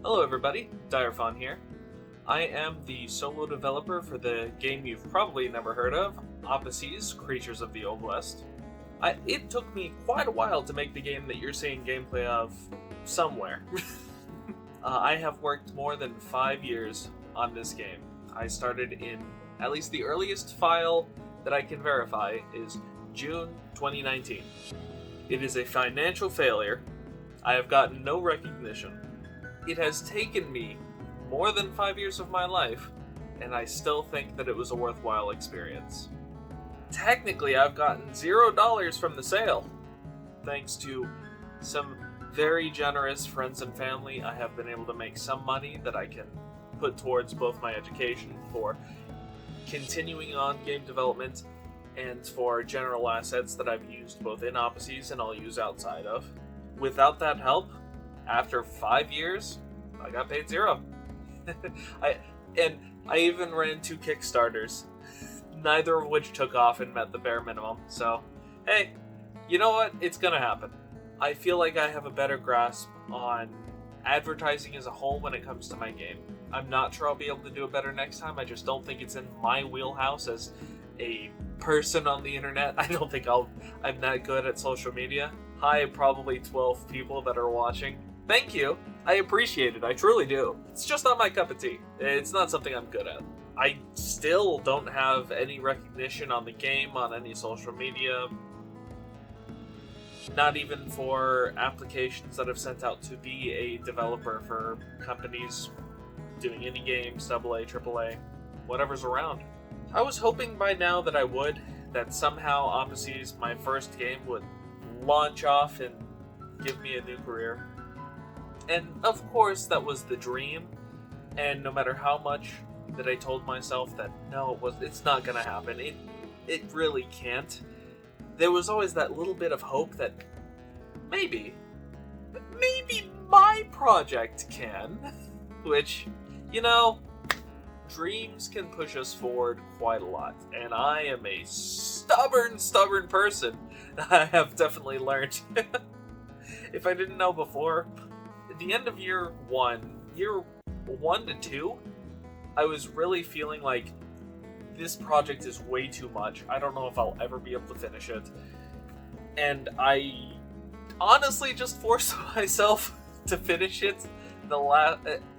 Hello everybody, Direfon here. I am the solo developer for the game you've probably never heard of, Opposites, Creatures of the Old West. It took me quite a while to make the game that you're seeing gameplay of somewhere. I have worked more than 5 years on this game. I started in, at least the earliest file that I can verify is June 2019. It is a financial failure. I have gotten no recognition. It has taken me more than 5 years of my life, and I still think that it was a worthwhile experience. Technically, I've gotten $0 from the sale. Thanks to some very generous friends and family, I have been able to make some money that I can put towards both my education for continuing on game development and for general assets that I've used both in Opposites and I'll use outside of. Without that help, after 5 years, I got paid $0. I even ran 2 Kickstarters, neither of which took off and met the bare minimum. So, hey, you know what? It's gonna happen. I feel like I have a better grasp on advertising as a whole when it comes to my game. I'm not sure I'll be able to do it better next time. I just don't think it's in my wheelhouse as a person on the internet. I don't think I'm that good at social media. Hi, probably 12 people that are watching. Thank you. I appreciate it. I truly do. It's just not my cup of tea. It's not something I'm good at. I still don't have any recognition on the game, on any social media. Not even for applications that I've sent out to be a developer for companies doing indie games, AA, AAA, whatever's around. I was hoping by now that somehow Opposites, my first game, would launch off and give me a new career. And of course that was the dream, and no matter how much that I told myself that no, it's not gonna happen, it really can't, there was always that little bit of hope that maybe my project can, which, dreams can push us forward quite a lot, and I am a stubborn person. I have definitely learned. If I didn't know before, at the end of year 1 to 2, I was really feeling like this project is way too much. I don't know if I'll ever be able to finish it. And I honestly just forced myself to finish it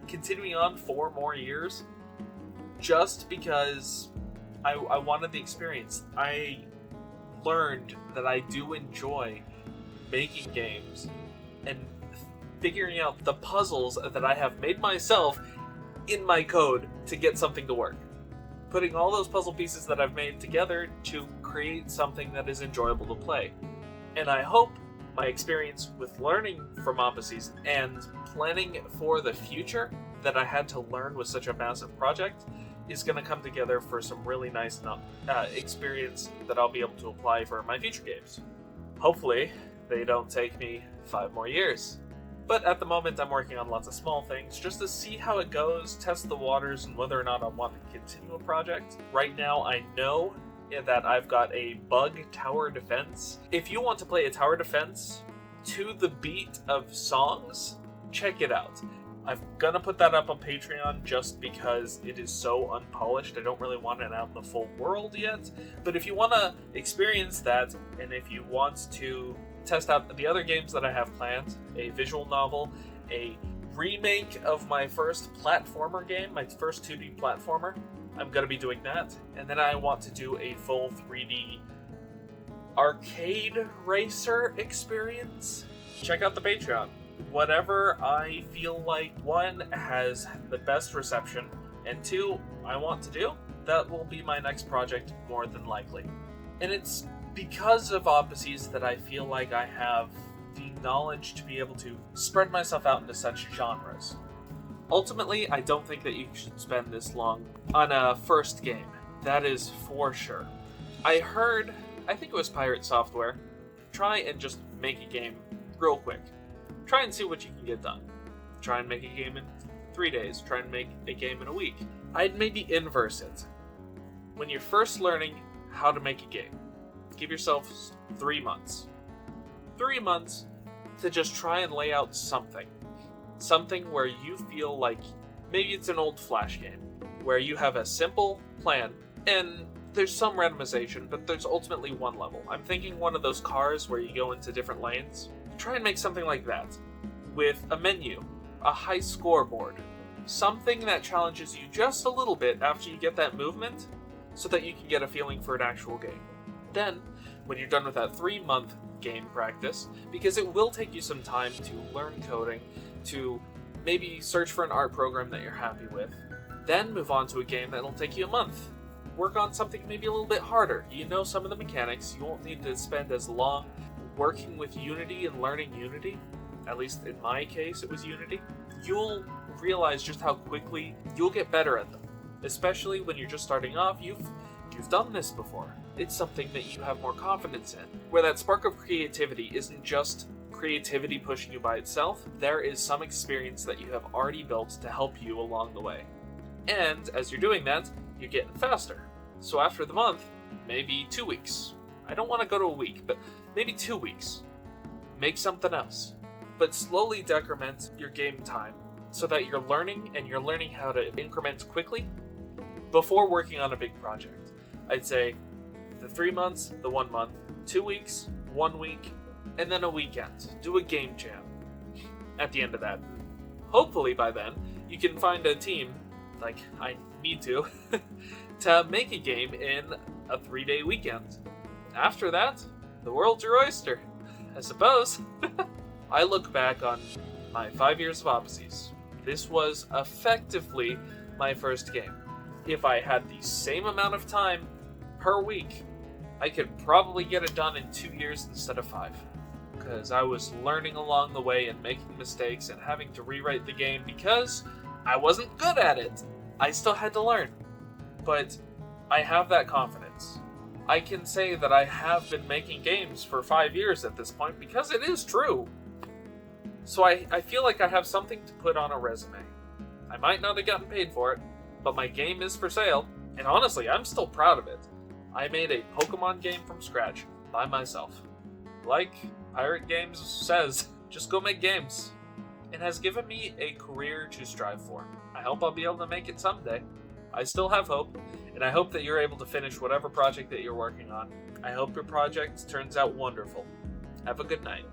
continuing on 4 more years just because I wanted the experience. I learned that I do enjoy making games and figuring out the puzzles that I have made myself in my code to get something to work. Putting all those puzzle pieces that I've made together to create something that is enjoyable to play. And I hope my experience with learning from Opposites and planning for the future that I had to learn with such a massive project is going to come together for some really nice experience that I'll be able to apply for my future games. Hopefully, they don't take me 5 more years. But at the moment, I'm working on lots of small things just to see how it goes, test the waters, and whether or not I want to continue a project. Right now, I know that I've got a bug tower defense. If you want to play a tower defense to the beat of songs, check it out. I'm gonna put that up on Patreon just because it is so unpolished. I don't really want it out in the full world yet. But if you want to experience that, and if you want to test out the other games that I have planned, a visual novel, a remake of my first platformer game, my first 2D platformer, I'm going to be doing that. And then I want to do a full 3D arcade racer experience. Check out the Patreon. Whatever I feel like, 1, has the best reception, and 2, I want to do, that will be my next project more than likely. And it's because of Opposites that I feel like I have the knowledge to be able to spread myself out into such genres. Ultimately, I don't think that you should spend this long on a first game. That is for sure. I think it was Pirate Software, try and just make a game real quick. Try and see what you can get done. Try and make a game in 3 days. Try and make a game in a week. I'd maybe inverse it. When you're first learning how to make a game, give yourself 3 months. 3 months to just try and lay out something. Something where you feel like maybe it's an old Flash game, where you have a simple plan, and there's some randomization, but there's ultimately one level. I'm thinking one of those cars where you go into different lanes. Try and make something like that, with a menu, a high scoreboard, something that challenges you just a little bit after you get that movement, so that you can get a feeling for an actual game. Then, when you're done with that 3-month game practice, because it will take you some time to learn coding, to maybe search for an art program that you're happy with, then move on to a game that'll take you a month. Work on something maybe a little bit harder. You know some of the mechanics, you won't need to spend as long working with Unity and learning Unity. At least in my case, it was Unity. You'll realize just how quickly you'll get better at them. Especially when you're just starting off, you've done this before. It's something that you have more confidence in. Where that spark of creativity isn't just creativity pushing you by itself, there is some experience that you have already built to help you along the way. And as you're doing that, you're getting faster. So after the month, maybe 2 weeks. I don't want to go to a week, but maybe 2 weeks. Make something else. But slowly decrement your game time so that you're learning how to increment quickly before working on a big project. I'd say the 3 months, the 1 month, 2 weeks, 1 week, and then a weekend. Do a game jam at the end of that. Hopefully by then, you can find a team, like I need to make a game in a 3-day weekend. After that, the world's your oyster, I suppose. I look back on my 5 years of Opposies. This was effectively my first game. If I had the same amount of time per week, I could probably get it done in 2 years instead of 5. Because I was learning along the way and making mistakes and having to rewrite the game because I wasn't good at it. I still had to learn. But I have that confidence. I can say that I have been making games for 5 years at this point because it is true. So I feel like I have something to put on a resume. I might not have gotten paid for it, but my game is for sale, and honestly, I'm still proud of it. I made a Pokemon game from scratch, by myself. Like Pirate Games says, just go make games. It has given me a career to strive for. I hope I'll be able to make it someday. I still have hope, and I hope that you're able to finish whatever project that you're working on. I hope your project turns out wonderful. Have a good night.